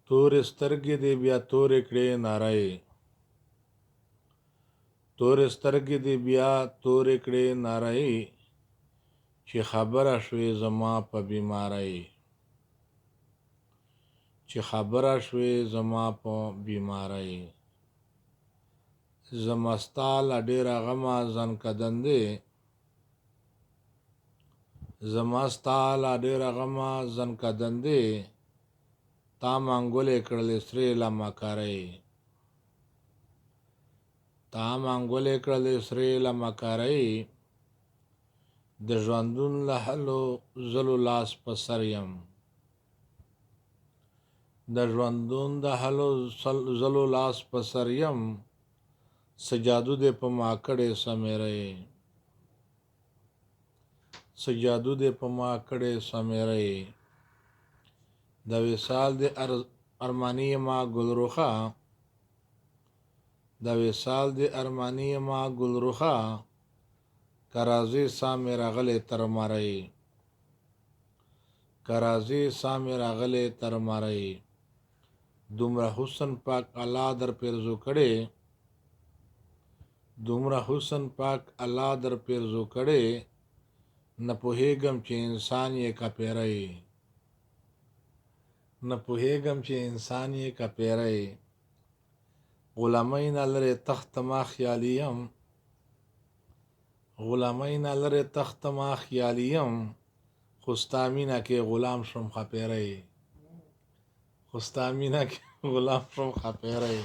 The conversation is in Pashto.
تورې سترګې دې بیا تورې کړې نارې، تورې سترګې دې بیا تورې کړې نارې، چې خبره شوې زما په بیمارۍ، چې خبره شوې زما په بیمارۍ. زما ستا له ډېره غمه ځان کدن دی، زما ستا له ډېره غمه ځان کدن دی، تا منګولې کړلې سرې له مکرۍ، تا منګولې کړلې سرې له مکرۍ. د ژوندون له هلو زلو لاس په سر یم، د ژوندون د هلو زلو لاس په سر یم، څه جادو دې په ما کړې سمیرۍ، څه جادو دې په ما کړې سمیرۍ. د وصال دې ارماني ما ګلرخه، د وصال دې ارماني ما ګلرخه، که راځې سا مې راغلې تر مرۍ، که راځې سا مې راغلې تر مرۍ. دومره حسن پاک الله در پیرزو کړې، دومره حسن پاک الله در پیرزو کړې، نه پوهېږم چې انسان یې که پیری، نه پوهېږم چې انسان یې که پیری. غلامۍ نه لرې تخته ما خیالي یم، غلامۍ نه لرې تخته ما خیالي یم، خو ستا مینه کې غلام شوم ښاپیری، خو ستا مینه کې غلام شوم ښاپیری.